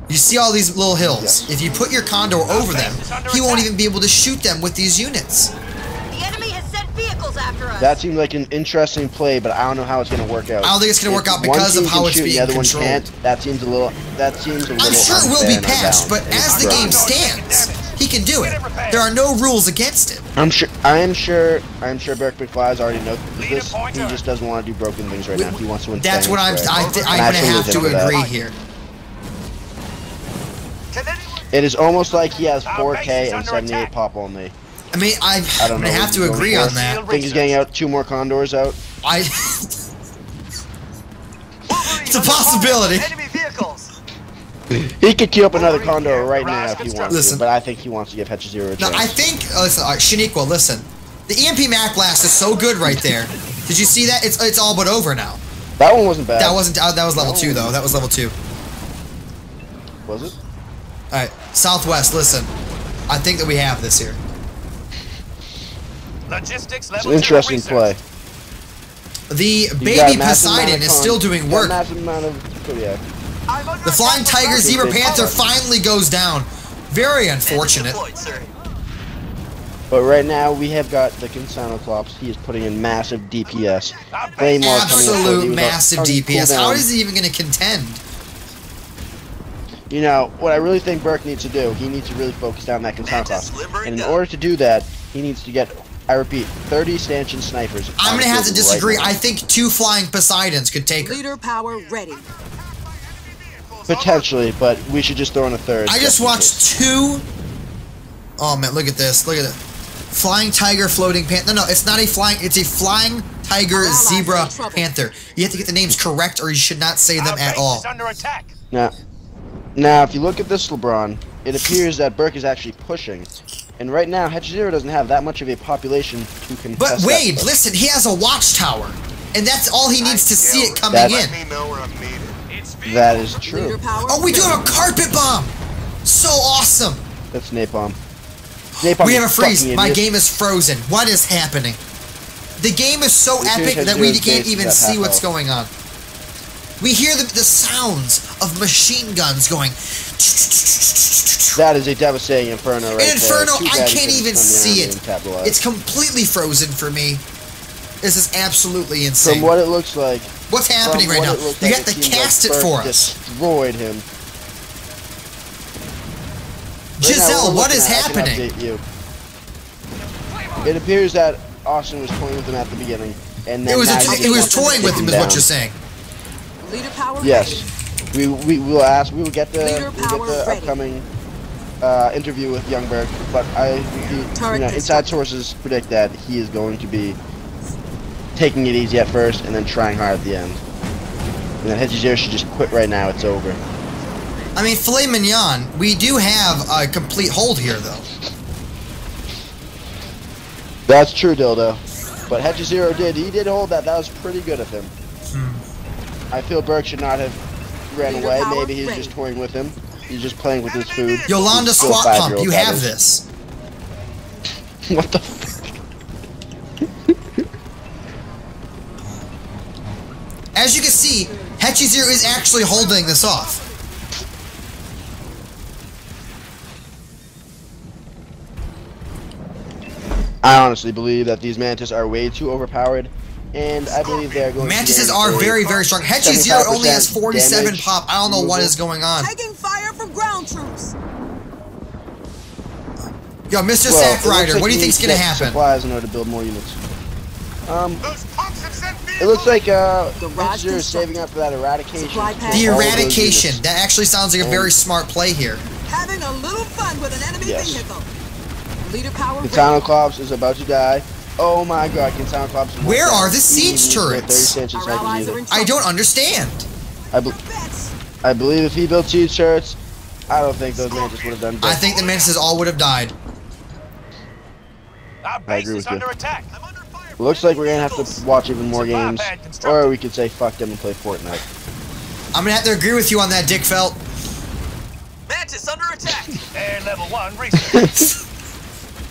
[SPEAKER 2] You see all these little hills.
[SPEAKER 1] Yes.
[SPEAKER 2] If you put your Condor over them, he won't even be able to shoot them with these units.
[SPEAKER 5] The enemy has sent vehicles after us.
[SPEAKER 1] That seems like an interesting play, but I don't know how it's going to work out.
[SPEAKER 2] I don't think it's going to work out
[SPEAKER 1] If one
[SPEAKER 2] because of
[SPEAKER 1] team
[SPEAKER 2] how
[SPEAKER 1] can
[SPEAKER 2] it's
[SPEAKER 1] shoot and
[SPEAKER 2] being
[SPEAKER 1] the other one
[SPEAKER 2] controlled.
[SPEAKER 1] can't, that seems a little.
[SPEAKER 2] I'm sure it will be
[SPEAKER 1] unfair and
[SPEAKER 2] patched, but
[SPEAKER 1] unbalanced.
[SPEAKER 2] as the game stands, he can do it. There are no rules against it.
[SPEAKER 1] I'm sure Berk McFly's already knows this. He just doesn't want to do broken things right now. He wants to win.
[SPEAKER 2] That's what I'm going to have to agree here.
[SPEAKER 1] It is almost like he has 4K and 78 pop only.
[SPEAKER 2] I mean, I'm
[SPEAKER 1] don't
[SPEAKER 2] going to
[SPEAKER 1] know
[SPEAKER 2] have
[SPEAKER 1] what
[SPEAKER 2] to
[SPEAKER 1] he's
[SPEAKER 2] agree
[SPEAKER 1] going
[SPEAKER 2] on
[SPEAKER 1] for.
[SPEAKER 2] that.
[SPEAKER 1] I think he's getting out 2 more Condors out.
[SPEAKER 2] It's a possibility.
[SPEAKER 4] Enemy vehicles.
[SPEAKER 1] He could queue up another Condor right now if he wants
[SPEAKER 2] Listen.
[SPEAKER 1] to, but I think he wants to give HecH1ZERO a chance.
[SPEAKER 2] No, I think, listen, Shaniqua, listen. The EMP Mac Blast is so good right there. Did you see that? It's all but over now.
[SPEAKER 1] That one wasn't bad.
[SPEAKER 2] That was level 2 though. That was level 2.
[SPEAKER 1] Was it?
[SPEAKER 2] All right, Southwest. Listen, I think that we have this here.
[SPEAKER 4] Logistics
[SPEAKER 1] It's
[SPEAKER 4] level
[SPEAKER 1] an interesting
[SPEAKER 4] 2
[SPEAKER 1] play.
[SPEAKER 2] The
[SPEAKER 1] You got
[SPEAKER 2] baby
[SPEAKER 1] a massive amount
[SPEAKER 2] Poseidon
[SPEAKER 1] of
[SPEAKER 2] is still doing work.
[SPEAKER 1] Massive amount of Kodiak.
[SPEAKER 2] The Flying Tiger Zebra Panther finally goes down. Very unfortunate.
[SPEAKER 1] But right now we have got the Consanoclops. He is putting in massive DPS. Flame Wall coming up,
[SPEAKER 2] Absolute
[SPEAKER 1] he was
[SPEAKER 2] massive
[SPEAKER 1] on
[SPEAKER 2] DPS. How
[SPEAKER 1] cooldown.
[SPEAKER 2] is he even going to contend?
[SPEAKER 1] You know, what I really think Berk needs to do, he needs to really focus down that Consanoclops. And in order to do that, he needs to get, I repeat, 30 stanchion snipers.
[SPEAKER 2] I'm going to have to disagree.
[SPEAKER 1] Right now.
[SPEAKER 2] I think 2 Flying Poseidons could take her.
[SPEAKER 3] Leader power ready.
[SPEAKER 1] Potentially, but we should just throw in a third.
[SPEAKER 2] I just watched 2... Oh man, look at this. Look at it. Flying Tiger Floating Panther. No, it's not a flying... It's a Flying Tiger Zebra Panther. You have to get the names correct or you should not say them at all.
[SPEAKER 4] Under attack.
[SPEAKER 1] Now, if you look at this, LeBron, it appears that Berk is actually pushing. And right now, HecH1ZERO doesn't have that much of a population to contest.
[SPEAKER 2] But
[SPEAKER 1] that
[SPEAKER 2] Wade,
[SPEAKER 1] push.
[SPEAKER 2] listen, he has a watchtower. And that's all he needs to see it coming
[SPEAKER 1] That's-
[SPEAKER 2] in.
[SPEAKER 1] That is
[SPEAKER 3] Leader
[SPEAKER 1] true.
[SPEAKER 3] power.
[SPEAKER 2] Oh, we do have a carpet bomb! So awesome!
[SPEAKER 1] That's napalm. Napalm
[SPEAKER 2] We have a
[SPEAKER 1] is
[SPEAKER 2] freeze.
[SPEAKER 1] fucking
[SPEAKER 2] My
[SPEAKER 1] idiot.
[SPEAKER 2] game is frozen. What is happening? The game is so
[SPEAKER 1] We
[SPEAKER 2] epic
[SPEAKER 1] should
[SPEAKER 2] that we
[SPEAKER 1] have
[SPEAKER 2] can't
[SPEAKER 1] zeroed
[SPEAKER 2] even
[SPEAKER 1] base
[SPEAKER 2] see
[SPEAKER 1] at
[SPEAKER 2] what's
[SPEAKER 1] half
[SPEAKER 2] going on. We hear the sounds of machine guns going.
[SPEAKER 1] That is a devastating Inferno right
[SPEAKER 2] An Inferno,
[SPEAKER 1] there. Too
[SPEAKER 2] I
[SPEAKER 1] bad he
[SPEAKER 2] can't
[SPEAKER 1] couldn't
[SPEAKER 2] even
[SPEAKER 1] come
[SPEAKER 2] see
[SPEAKER 1] down
[SPEAKER 2] it.
[SPEAKER 1] and capitalize.
[SPEAKER 2] It's completely frozen for me. This is absolutely insane.
[SPEAKER 1] From what it looks like.
[SPEAKER 2] What's happening
[SPEAKER 1] from
[SPEAKER 2] right
[SPEAKER 1] what
[SPEAKER 2] now?
[SPEAKER 1] it looks
[SPEAKER 2] You
[SPEAKER 1] like,
[SPEAKER 2] have to
[SPEAKER 1] seems like
[SPEAKER 2] cast it
[SPEAKER 1] Berk
[SPEAKER 2] for us.
[SPEAKER 1] Destroyed him.
[SPEAKER 2] Giselle, what is
[SPEAKER 1] I can
[SPEAKER 2] happening?
[SPEAKER 1] update you. It appears that Austin was toying with him at the beginning, and then
[SPEAKER 2] It was
[SPEAKER 1] now he
[SPEAKER 2] it was
[SPEAKER 1] wants to
[SPEAKER 2] toying
[SPEAKER 1] take
[SPEAKER 2] with him, is
[SPEAKER 1] down.
[SPEAKER 2] what you're saying.
[SPEAKER 3] Leader power
[SPEAKER 1] Yes, we will ask. We will get the
[SPEAKER 3] Leader power ready.
[SPEAKER 1] upcoming interview with Young Berk, but
[SPEAKER 3] Turret
[SPEAKER 1] inside sources predict that he is going to be taking it easy at first and then trying hard at the end. And then HecH1ZERO should just quit right now. It's over.
[SPEAKER 2] I mean, filet mignon, we do have a complete hold here, though.
[SPEAKER 1] That's true, Dildo. But HecH1ZERO he did hold that. That was pretty good of him. I feel Berk should not have ran
[SPEAKER 3] Leader
[SPEAKER 1] away.
[SPEAKER 3] power
[SPEAKER 1] Maybe he's
[SPEAKER 3] ready.
[SPEAKER 1] just toying with him. He's just playing with his food.
[SPEAKER 2] Yolanda
[SPEAKER 1] He's still a
[SPEAKER 2] Squat Pump,
[SPEAKER 1] 5-year-old,
[SPEAKER 2] you
[SPEAKER 1] that
[SPEAKER 2] have
[SPEAKER 1] is.
[SPEAKER 2] this.
[SPEAKER 1] What the fuck?
[SPEAKER 2] As you can see, HecH1ZERO is actually holding this off.
[SPEAKER 1] I honestly believe that these Mantis are way too overpowered, and I believe they are going
[SPEAKER 2] Mantises
[SPEAKER 1] to
[SPEAKER 2] are very, very strong. HecH1ZERO only has 47
[SPEAKER 1] damage,
[SPEAKER 2] pop. I don't know what is going on.
[SPEAKER 3] taking fire from ground troops.
[SPEAKER 2] Yo, Mr.
[SPEAKER 1] Well,
[SPEAKER 2] Sack
[SPEAKER 1] it looks
[SPEAKER 2] Rider,
[SPEAKER 1] like
[SPEAKER 2] what do you
[SPEAKER 1] he
[SPEAKER 2] think's
[SPEAKER 1] needs
[SPEAKER 2] gonna
[SPEAKER 1] get
[SPEAKER 2] happen?
[SPEAKER 1] Supplies in order to build more units.
[SPEAKER 4] Those punks have sent
[SPEAKER 1] It looks like
[SPEAKER 3] Garage
[SPEAKER 1] HecH1ZERO is saving up for that eradication.
[SPEAKER 3] Supply pad.
[SPEAKER 2] The
[SPEAKER 1] All those
[SPEAKER 2] eradication.
[SPEAKER 1] units.
[SPEAKER 2] That actually sounds like a very smart play here.
[SPEAKER 3] Having a little fun with an enemy
[SPEAKER 1] Yes.
[SPEAKER 3] vehicle. Leader power ready.
[SPEAKER 1] Consanoclops is about to die. Oh my god, Consanoclops is
[SPEAKER 2] Where are the
[SPEAKER 1] He
[SPEAKER 2] siege
[SPEAKER 1] needs to get 30
[SPEAKER 2] turrets?
[SPEAKER 1] stanchions
[SPEAKER 3] Our allies are in
[SPEAKER 2] I
[SPEAKER 3] trouble.
[SPEAKER 2] don't understand.
[SPEAKER 3] Bets.
[SPEAKER 1] I believe if he built siege turrets, I don't think those Mantis would have done
[SPEAKER 2] I
[SPEAKER 1] good.
[SPEAKER 2] think the Mantises all would have died.
[SPEAKER 4] Our
[SPEAKER 1] I
[SPEAKER 4] base
[SPEAKER 1] agree
[SPEAKER 4] is
[SPEAKER 1] with you.
[SPEAKER 4] under attack.
[SPEAKER 1] Looks like we're gonna have to watch even more games, or we could say fuck them and play Fortnite.
[SPEAKER 2] I'm gonna have to agree with you on that, Dick Felt.
[SPEAKER 4] Mantis under attack. And level 1 research.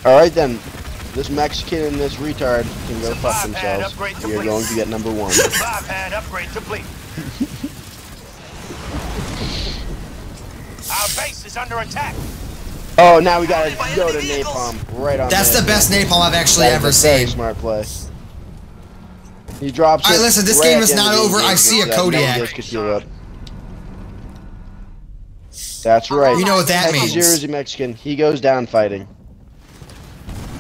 [SPEAKER 1] Alright then. This Mexican and this retard can go fuck themselves. We are going to get number 1.
[SPEAKER 4] Bypad upgrade complete. Our base is under attack.
[SPEAKER 1] Oh, now we gotta go to napalm right on.
[SPEAKER 2] That's the best napalm I've actually ever
[SPEAKER 1] Very
[SPEAKER 2] seen.
[SPEAKER 1] smart play. He drops it.
[SPEAKER 2] Alright, listen, this
[SPEAKER 1] right
[SPEAKER 2] game
[SPEAKER 1] at
[SPEAKER 2] is
[SPEAKER 1] the end
[SPEAKER 2] not
[SPEAKER 1] of the
[SPEAKER 2] over.
[SPEAKER 1] game
[SPEAKER 2] I see a
[SPEAKER 1] so that
[SPEAKER 2] Kodiak.
[SPEAKER 1] none of this could heal up. That's right.
[SPEAKER 2] You know what that means.
[SPEAKER 1] HecH1ZERO is a Mexican. He goes down fighting.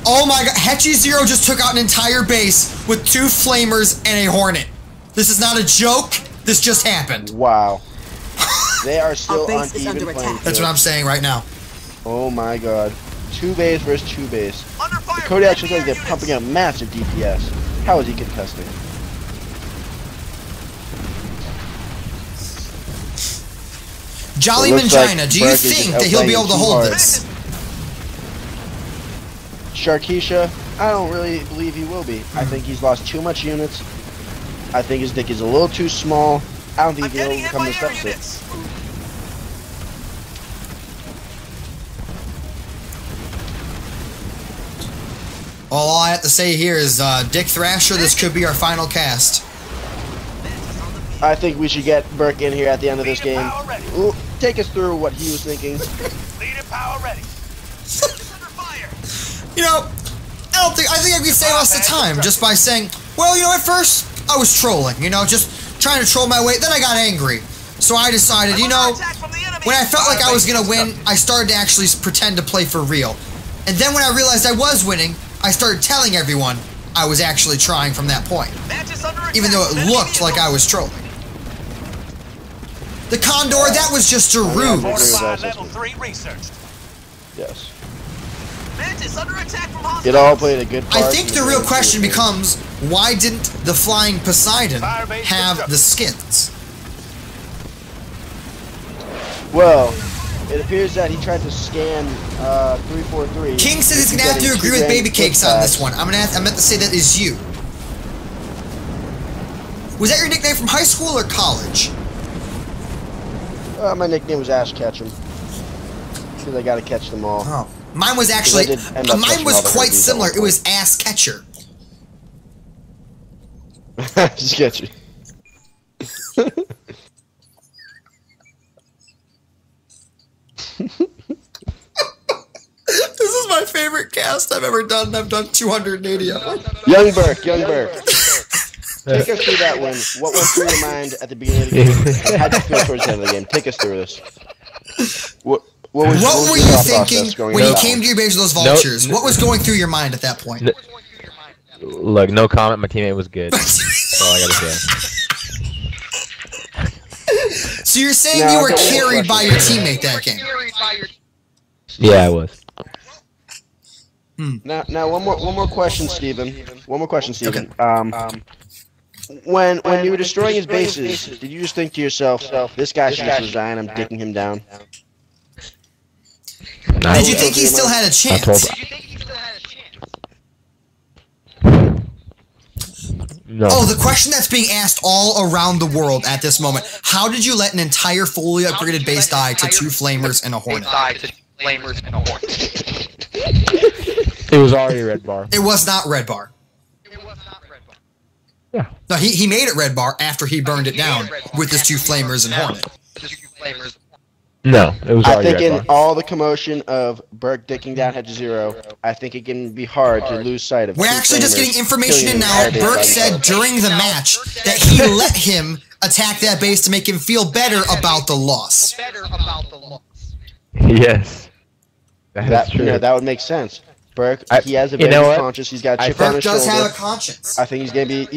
[SPEAKER 2] Oh my god, HecH1ZERO just took out an entire base with 2 flamers and a hornet. This is not a joke. This just happened.
[SPEAKER 1] Wow. They are still
[SPEAKER 3] Our
[SPEAKER 1] on
[SPEAKER 3] base is
[SPEAKER 1] even
[SPEAKER 3] under
[SPEAKER 1] playing
[SPEAKER 3] attack.
[SPEAKER 2] That's what I'm saying right now.
[SPEAKER 1] Oh my god. 2 base versus 2 base.
[SPEAKER 4] Under fire.
[SPEAKER 1] The Kodiak looks like they're pumping out massive DPS. How is he contesting?
[SPEAKER 2] Jolly
[SPEAKER 1] It looks like
[SPEAKER 2] Mangina, do you
[SPEAKER 1] Berk is
[SPEAKER 2] think that he'll be able to hold
[SPEAKER 1] outplaying
[SPEAKER 2] this?
[SPEAKER 1] Sharkeisha, I don't really believe he will be. I think he's lost too much units. I think his dick is a little too small. I don't think he'll overcome this deficit.
[SPEAKER 2] All I have to say here is, Dick Thrasher, this could be our final cast.
[SPEAKER 1] I think we should get Berk in here at the end of this game. Ooh, take us through what he was thinking.
[SPEAKER 4] Leader power ready. Under fire.
[SPEAKER 2] You know, I think I can save us the time just by saying, well, you know, at first, I was trolling, you know, just trying to troll my way, then I got angry. So I decided, you know, when I felt like I was gonna win, I started to actually pretend to play for real. And then when I realized I was winning, I started telling everyone I was actually trying from that point. Even though it looked like I was trolling. The Condor, that was just a ruse.
[SPEAKER 4] Level 3 researched.
[SPEAKER 1] Yes.
[SPEAKER 4] Mantis under attack from
[SPEAKER 1] It all played a good part.
[SPEAKER 2] I think the real question becomes, why didn't the Flying Poseidon have the skins?
[SPEAKER 1] Well, it appears that he tried to scan 343.
[SPEAKER 2] King says he's gonna have to agree with Baby Cakes on this one. I meant to say that is you. Was that your nickname from high school or college?
[SPEAKER 1] My nickname was Ash Ketchum. Because I gotta catch them all.
[SPEAKER 2] Oh. Mine was actually, mine was quite similar. It was Ass Catcher.
[SPEAKER 1] Just catch you.
[SPEAKER 2] This is my favorite cast I've ever done. I've done 280 of them.
[SPEAKER 1] Young Berk. Take us through that one. What went through your mind at the beginning of the game? How'd you feel towards the end of the game? Take us through this. What were you
[SPEAKER 2] thinking when you came to your base with those vultures? What was going through your mind at that point?
[SPEAKER 6] Look, no comment. My teammate was good. That's all I gotta say.
[SPEAKER 2] So you're saying you were carried by your teammate that game?
[SPEAKER 6] Yeah, I was.
[SPEAKER 1] Now, one more question, Steven. One more question, Steven. Okay. When you were destroying his bases, did you just think to yourself, "This guy should just resign. I'm dicking him down"?
[SPEAKER 6] No.
[SPEAKER 2] Did you think he still had a chance?
[SPEAKER 6] No.
[SPEAKER 2] Oh, the question that's being asked all around the world at this moment: how did you let an entire fully upgraded base die to 2 flamers and a hornet?
[SPEAKER 6] It was already red bar.
[SPEAKER 2] It was not red bar.
[SPEAKER 6] Yeah.
[SPEAKER 2] No, he made it red bar after he burned it down with his 2 flamers and hornet.
[SPEAKER 6] No, it was
[SPEAKER 1] I
[SPEAKER 6] already
[SPEAKER 1] think
[SPEAKER 6] red
[SPEAKER 1] in
[SPEAKER 6] bar.
[SPEAKER 1] all the commotion of Berk dicking down HecH1ZERO, I think it can be hard to lose sight of.
[SPEAKER 2] We're
[SPEAKER 1] 2
[SPEAKER 2] actually just
[SPEAKER 1] flamers
[SPEAKER 2] getting information in
[SPEAKER 1] killing
[SPEAKER 2] now.
[SPEAKER 1] an entire
[SPEAKER 2] Berk
[SPEAKER 1] base by
[SPEAKER 2] said
[SPEAKER 1] himself.
[SPEAKER 2] during the match that he let him attack that base to make him feel better about the loss.
[SPEAKER 6] Yes. That's true.
[SPEAKER 1] Yeah, that would make sense. Berk, he has a
[SPEAKER 6] you
[SPEAKER 1] very
[SPEAKER 6] know
[SPEAKER 1] good
[SPEAKER 6] what?
[SPEAKER 1] conscience. He's got a chip on
[SPEAKER 2] Berk
[SPEAKER 1] his
[SPEAKER 2] does
[SPEAKER 1] shoulder.
[SPEAKER 2] have a conscience.
[SPEAKER 1] I think he's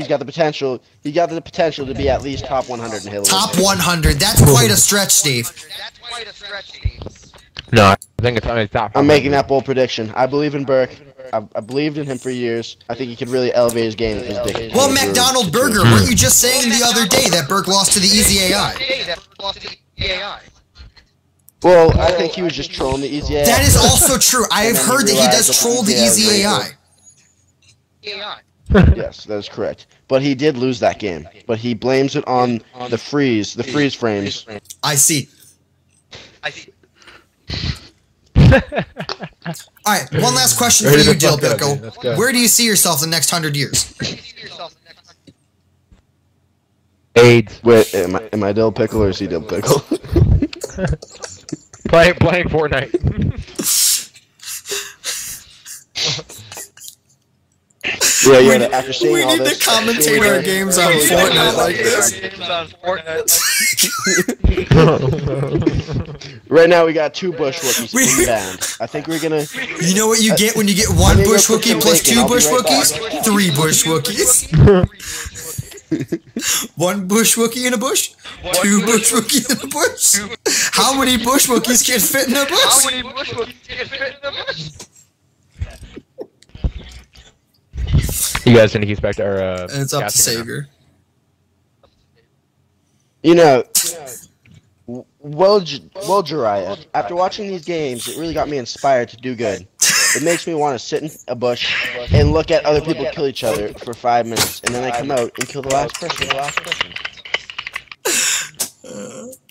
[SPEAKER 1] got the potential. He got the potential to be at least top 100 in Halo.
[SPEAKER 2] Top 100. That's quite a stretch, Steve.
[SPEAKER 6] No, I think it's on his top.
[SPEAKER 1] I'm making that bold prediction. I believe in Berk. I believed in him for years. I think he could really elevate his game if his dick.
[SPEAKER 2] Well, McDonald Burger, weren't you just saying the other day that Berk lost to the Easy AI?
[SPEAKER 1] Well, I think he was just trolling the Easy AI.
[SPEAKER 2] That is also true. I have heard that he does troll the Easy AI.
[SPEAKER 1] Yes, that is correct. But he did lose that game. But he blames it on the freeze frames.
[SPEAKER 2] I see. Alright, one last question for
[SPEAKER 6] Ready
[SPEAKER 2] you,
[SPEAKER 6] to
[SPEAKER 2] Dill
[SPEAKER 6] fuck up,
[SPEAKER 2] Pickle.
[SPEAKER 6] dude. Let's go.
[SPEAKER 2] Where do you see yourself the next 100 years?
[SPEAKER 6] AIDS.
[SPEAKER 1] Wait, am I Dill Pickle or is he Dill Pickle?
[SPEAKER 6] Playing Fortnite.
[SPEAKER 1] Yeah, after seeing
[SPEAKER 2] We
[SPEAKER 1] all
[SPEAKER 2] need
[SPEAKER 1] this,
[SPEAKER 2] to commentate our games on Fortnite like this.
[SPEAKER 1] Right now we got 2 bush Wookiees
[SPEAKER 2] We-
[SPEAKER 1] inbound. I think we're gonna.
[SPEAKER 2] You know what you get when you get 1
[SPEAKER 1] I'm gonna
[SPEAKER 2] bush
[SPEAKER 1] go cook
[SPEAKER 2] Wookie
[SPEAKER 1] some
[SPEAKER 2] plus
[SPEAKER 1] bacon.
[SPEAKER 2] 2
[SPEAKER 1] I'll be
[SPEAKER 2] bush
[SPEAKER 1] right back.
[SPEAKER 2] Wookiees? 3 bush Wookiees. 1 bush Wookie in a bush? 2 bush Wookiees in a bush? How many bush Wookiees can fit in a bush?
[SPEAKER 6] You guys didn't expect our.
[SPEAKER 2] And it's up to
[SPEAKER 6] casting right now.
[SPEAKER 2] Savior.
[SPEAKER 1] You know, Jariah, after watching these games, it really got me inspired to do good. It makes me want to sit in a bush and look at other people kill each other for 5 minutes, and then I come out and kill the last person.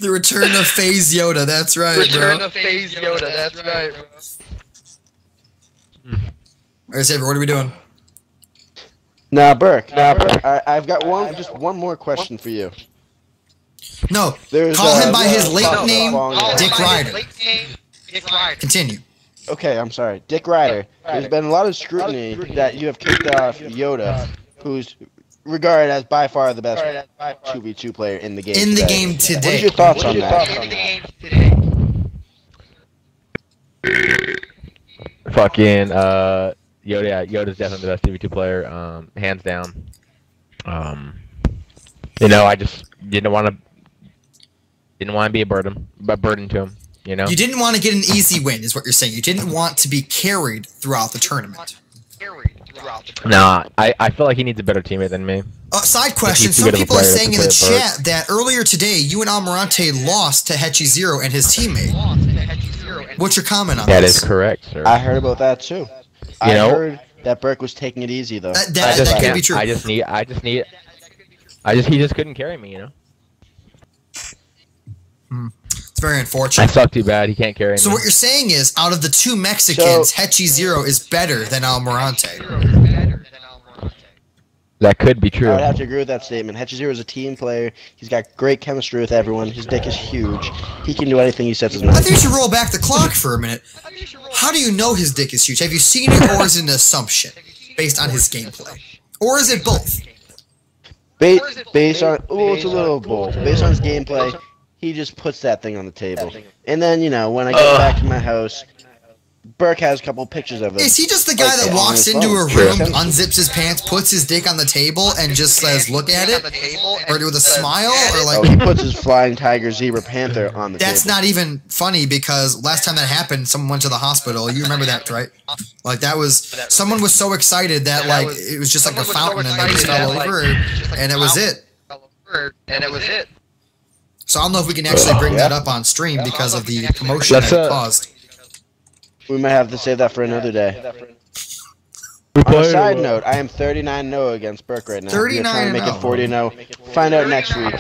[SPEAKER 2] The return of Phase Yoda, that's right, bro. Alright, Savior, what are we doing?
[SPEAKER 1] Now, Berk, I've got just one more question for you.
[SPEAKER 2] No,
[SPEAKER 1] There's,
[SPEAKER 2] call him by his late
[SPEAKER 1] no,
[SPEAKER 2] name,
[SPEAKER 1] no,
[SPEAKER 2] Dick Ryder. Continue.
[SPEAKER 1] Okay, I'm sorry. Dick Ryder, there's been a lot of scrutiny that you have kicked off Yoda, who's regarded as by far the best 2v2 player in the game
[SPEAKER 2] In the
[SPEAKER 1] today.
[SPEAKER 2] game
[SPEAKER 1] What
[SPEAKER 2] today.
[SPEAKER 1] are your thoughts on that?
[SPEAKER 6] Fucking Yoda's definitely the best TV2 player, hands down. You know, I just didn't want to be a burden to him. You know.
[SPEAKER 2] You didn't want to get an easy win, is what you're saying. You didn't want to be carried throughout the tournament.
[SPEAKER 6] No, I feel like he needs a better teammate than me.
[SPEAKER 2] Side question,
[SPEAKER 6] he's too
[SPEAKER 2] some
[SPEAKER 6] good of a
[SPEAKER 2] people are
[SPEAKER 6] player to
[SPEAKER 2] saying in
[SPEAKER 6] play
[SPEAKER 2] the
[SPEAKER 6] at Berk.
[SPEAKER 2] chat that earlier today, you and Almirante lost to HecH1ZERO and his teammate. What's your comment on
[SPEAKER 6] That
[SPEAKER 2] this?
[SPEAKER 6] is correct, sir.
[SPEAKER 1] I heard about that too. I
[SPEAKER 6] know-
[SPEAKER 1] heard that Berk was taking it easy though.
[SPEAKER 2] That could be true.
[SPEAKER 6] he just couldn't carry me, you know.
[SPEAKER 2] It's very
[SPEAKER 6] I
[SPEAKER 2] unfortunate.
[SPEAKER 6] suck too bad. He can't carry me.
[SPEAKER 2] So what you're saying is, out of the 2 Mexicans, HecH1ZERO is better than Almirante.
[SPEAKER 6] That could be
[SPEAKER 1] I
[SPEAKER 6] true.
[SPEAKER 1] would have to agree with that statement. HecH1ZERO is a team player. He's got great chemistry with everyone. His dick is huge. He can do anything he sets his
[SPEAKER 2] I
[SPEAKER 1] mind
[SPEAKER 2] think
[SPEAKER 1] to.
[SPEAKER 2] you should roll back the clock for a minute. How do you know his dick is huge? Have you seen it, or is it an assumption based on his gameplay? Or is it both?
[SPEAKER 1] Based on, it's a little both. Based on his gameplay, he just puts that thing on the table. And then, you know, when I get back to my house, Berk has a couple pictures of him.
[SPEAKER 2] Is he just the guy
[SPEAKER 1] Like,
[SPEAKER 2] that
[SPEAKER 1] on
[SPEAKER 2] walks
[SPEAKER 1] his
[SPEAKER 2] into
[SPEAKER 1] phone.
[SPEAKER 2] a
[SPEAKER 1] Sure.
[SPEAKER 2] room, unzips his pants, puts his dick on the table, and just says, "Look at it," or with a smile, or
[SPEAKER 1] Oh,
[SPEAKER 2] like?
[SPEAKER 1] he puts his flying tiger zebra panther on the
[SPEAKER 2] That's
[SPEAKER 1] table.
[SPEAKER 2] not even funny because last time that happened, someone went to the hospital. You remember that, right? Like that was someone was so excited that like it was just like a fountain and they just fell over, and it was it. So I don't know if we can actually bring that up on stream because of the commotion
[SPEAKER 6] Let's,
[SPEAKER 2] that it caused.
[SPEAKER 1] We might have to save that for another day.
[SPEAKER 6] We
[SPEAKER 1] On a
[SPEAKER 6] played,
[SPEAKER 1] side note, I am 39-0 against Berk right now.
[SPEAKER 2] 39-0.
[SPEAKER 1] We are trying to make it 40-0. Find out next week.